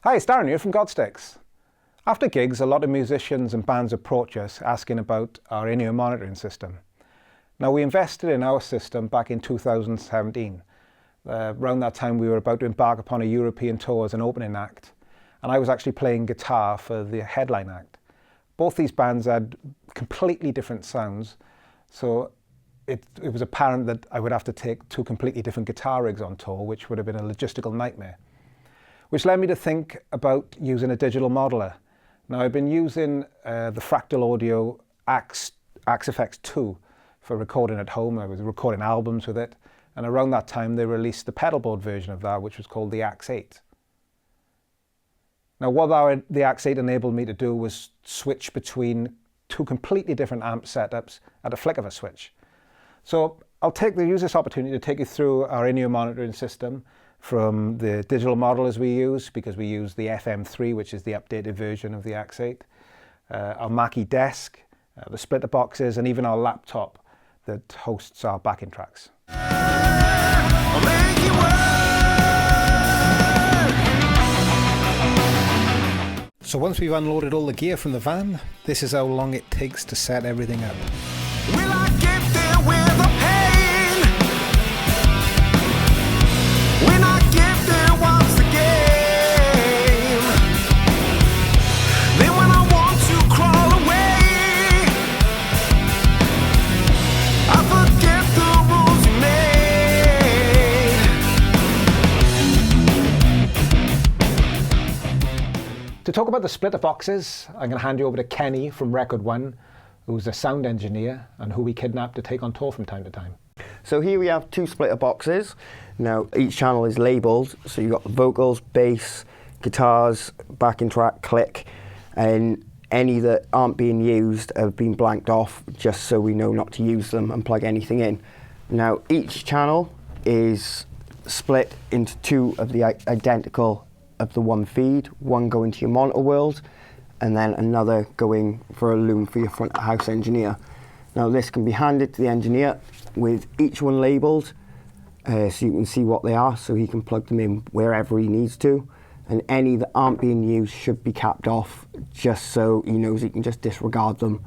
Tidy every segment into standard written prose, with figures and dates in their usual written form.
Hi, it's Darran here from Godsticks. After gigs, a lot of musicians and bands approach us asking about our in-ear monitoring system. Now, we invested in our system back in 2017. Around that time, we were about to embark upon a European tour as an opening act, and I was actually playing guitar for the headline act. Both these bands had completely different sounds, so it was apparent that I would have to take two completely different guitar rigs on tour, which would have been a logistical nightmare. Which led me to think about using a digital modeler. Now, I've been using the Fractal Audio AXE FX3s for recording at home. I was recording albums with it, and around that time they released the pedalboard version of that, which was called the AXE 8. Now, what the AXE 8 enabled me to do was switch between two completely different amp setups at a flick of a switch. So I'll use this opportunity to take you through our in-ear monitoring system, from the digital modelers we use, because we use the FM3, which is the updated version of the AXE 8, our Mackie desk, the splitter boxes, and even our laptop that hosts our backing tracks. So once we've unloaded all the gear from the van, this is how long it takes to set everything up. Will I get there with a pain? When I get there once again, then when I want to crawl away, I forget the rules you made. To talk about the splitter boxes, I'm going to hand you over to Kenny from Record One, who's a sound engineer and who we kidnapped to take on tour from time to time. So here we have two splitter boxes. Now each channel is labelled, so you've got the vocals, bass, guitars, backing track, click, and any that aren't being used have been blanked off just so we know not to use them and plug anything in. Now each channel is split into two of the identical of the one feed, one going to your monitor world and then another going for a loom for your front of house engineer. Now this can be handed to the engineer with each one labelled so you can see what they are, so he can plug them in wherever he needs to, and any that aren't being used should be capped off just so he knows he can just disregard them.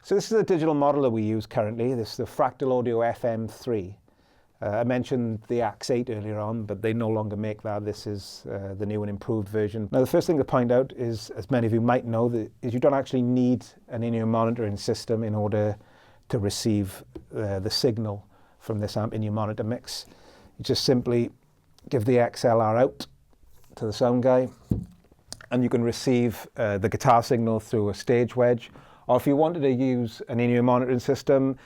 So this is the digital modeler we use currently. This is the Fractal Audio FM3. I mentioned the AXE 8 earlier on, but they no longer make that. This is the new and improved version. Now, the first thing to point out is, as many of you might know, is you don't actually need an in-ear monitoring system in order to receive the signal from this amp in your monitor mix. You just simply give the XLR out to the sound guy, and you can receive the guitar signal through a stage wedge. Or if you wanted to use an in-ear monitoring system,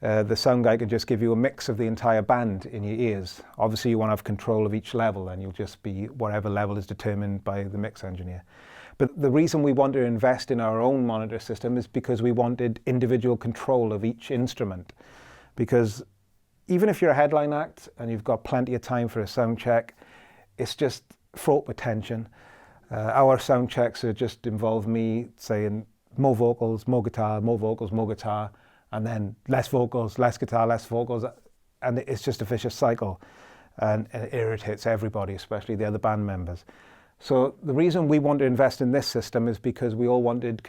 the sound guy can just give you a mix of the entire band in your ears. Obviously you want to have control of each level, and you'll just be whatever level is determined by the mix engineer. But the reason we wanted to invest in our own monitor system is because we wanted individual control of each instrument. Because even if you're a headline act and you've got plenty of time for a sound check, it's just fraught with tension. Our sound checks are just involve me saying more vocals, more guitar, more vocals, more guitar, and then less vocals, less guitar, less vocals, and it's just a vicious cycle, and it irritates everybody, especially the other band members. So the reason we want to invest in this system is because we all wanted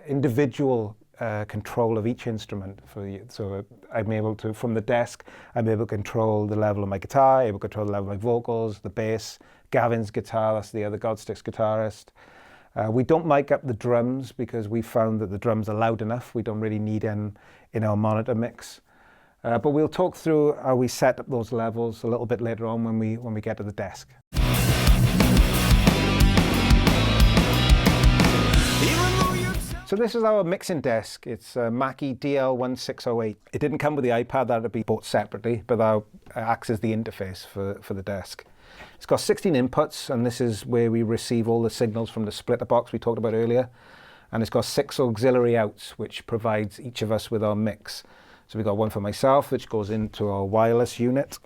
individual control of each instrument. So I'm able to, from the desk, I'm able to control the level of my guitar, able to control the level of my vocals, the bass, Gavin's guitar, that's the other Godsticks guitarist. We don't mic up the drums because we found that the drums are loud enough. We don't really need them in our monitor mix. But we'll talk through how we set up those levels a little bit later on when we get to the desk. So this is our mixing desk. It's a Mackie DL1608. It didn't come with the iPad, that would be bought separately, but that acts as the interface for the desk. It's got 16 inputs, and this is where we receive all the signals from the splitter box we talked about earlier. And it's got 6 auxiliary outs, which provides each of us with our mix. So we've got one for myself, which goes into our wireless unit.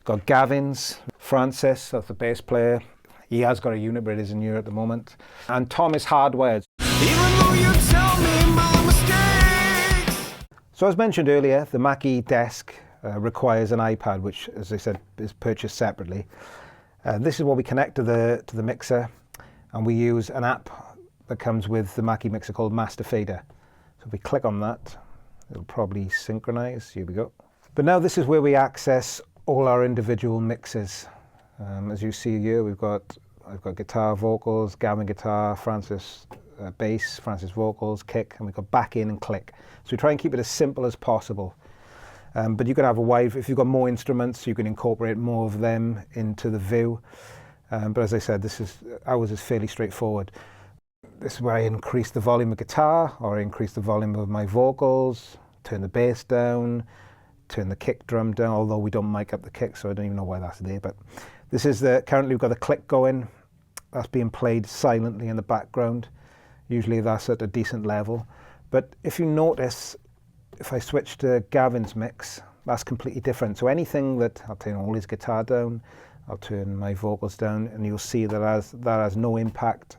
Got Gavin's, Francis, that's the bass player. He has got a unit, but it is in here at the moment. And Tom is hardwired. Even though you tell me my mistakes. So as mentioned earlier, the Mackie desk requires an iPad, which, as I said, is purchased separately. This is what we connect to the mixer, and we use an app that comes with the Mackie mixer called Master Fader. So if we click on that, it'll probably synchronize. Here we go. But now this is where we access all our individual mixes. As you see here, I've got guitar, vocals, Gavin guitar, Francis bass, Francis vocals, kick, and we've got back in and click. So we try and keep it as simple as possible. But you can have if you've got more instruments, you can incorporate more of them into the view. But as I said, ours is fairly straightforward. This is where I increase the volume of guitar, or I increase the volume of my vocals, turn the bass down, turn the kick drum down, although we don't mic up the kick, so I don't even know why that's there. But this is currently we've got the click going. That's being played silently in the background. Usually that's at a decent level. But if you notice, if I switch to Gavin's mix, that's completely different. So anything that, I'll turn all his guitar down, I'll turn my vocals down, and you'll see that has no impact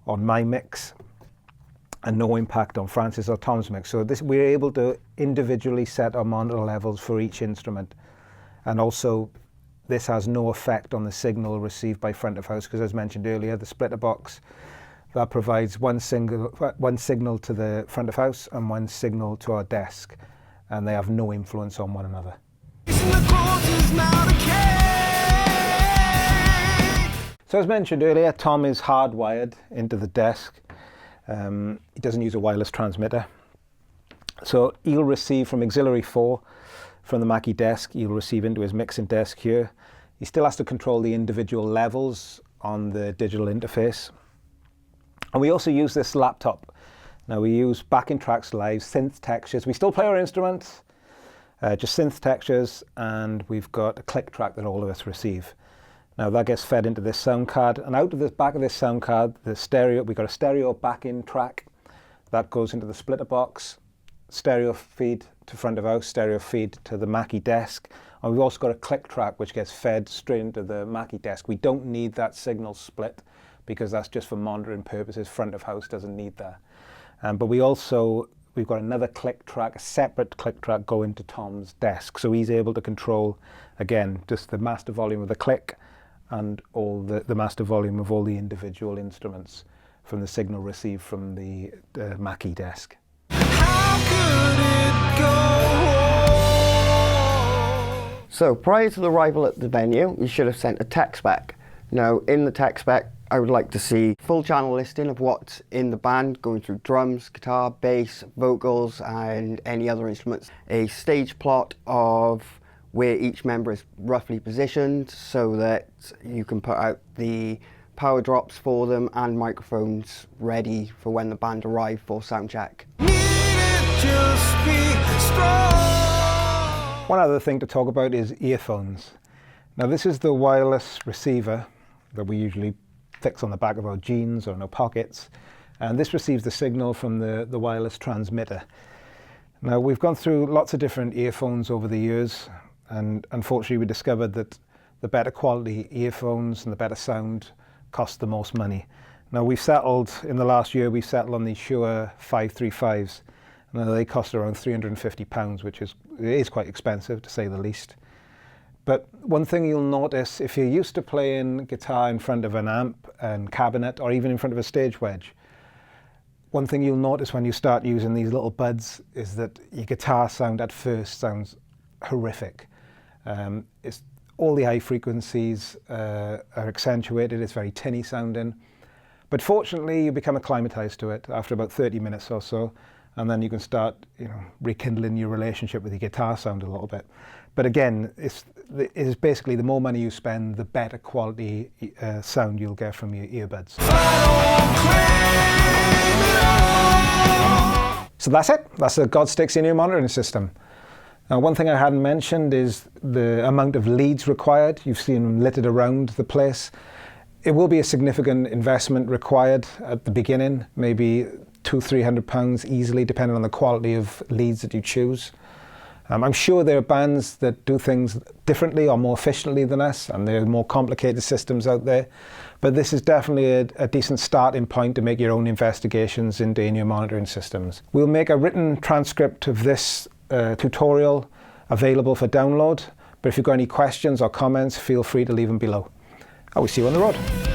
on my mix and no impact on Francis or Tom's mix. So we're able to individually set our monitor levels for each instrument. And also, this has no effect on the signal received by front of house, because as mentioned earlier, the splitter box, that provides one signal to the front of house and one signal to our desk, and they have no influence on one another. So as mentioned earlier, Tom is hardwired into the desk. He doesn't use a wireless transmitter. So he'll receive from auxiliary 4 from the Mackie desk, he'll receive into his mixing desk here. He still has to control the individual levels on the digital interface. And we also use this laptop. Now we use backing tracks live, synth textures. We still play our instruments, just synth textures, and we've got a click track that all of us receive. Now that gets fed into this sound card, and out of the back of this sound card, we've got a stereo backing track that goes into the splitter box, stereo feed to front of house, stereo feed to the Mackie desk, and we've also got a click track which gets fed straight into the Mackie desk. We don't need that signal split, because that's just for monitoring purposes. Front of house doesn't need that. But we've got another click track, a separate click track going to Tom's desk. So he's able to control, again, just the master volume of the click and all the master volume of all the individual instruments from the signal received from the Mackie desk. How could it go? So prior to the arrival at the venue, you should have sent a tech spec. Now in the tech spec, I would like to see full channel listing of what's in the band, going through drums, guitar, bass, vocals, and any other instruments. A stage plot of where each member is roughly positioned, so that you can put out the power drops for them and microphones ready for when the band arrive for soundcheck. One other thing to talk about is earphones. Now this is the wireless receiver that we usually fix on the back of our jeans or in our pockets, and this receives the signal from the wireless transmitter. Now we've gone through lots of different earphones over the years, and unfortunately we discovered that the better quality earphones and the better sound cost the most money. Now we've settled, in the last year we've settled on these Shure 535s. Now they cost around £350, which is quite expensive to say the least. But one thing you'll notice, if you're used to playing guitar in front of an amp and cabinet, or even in front of a stage wedge, one thing you'll notice when you start using these little buds is that your guitar sound at first sounds horrific. All the high frequencies are accentuated, it's very tinny sounding. But fortunately, you become acclimatized to it after about 30 minutes or so, and then you can start, rekindling your relationship with your guitar sound a little bit. But again, it is basically the more money you spend, the better quality sound you'll get from your earbuds. So that's it. That's the Godsticks in-ear monitoring system. Now, one thing I hadn't mentioned is the amount of leads required. You've seen them littered around the place. It will be a significant investment required at the beginning, maybe £200–300 easily, depending on the quality of leads that you choose. I'm sure there are bands that do things differently or more efficiently than us, and there are more complicated systems out there. But this is definitely a decent starting point to make your own investigations into in-ear monitoring systems. We'll make a written transcript of this tutorial available for download. But if you've got any questions or comments, feel free to leave them below. I will see you on the road.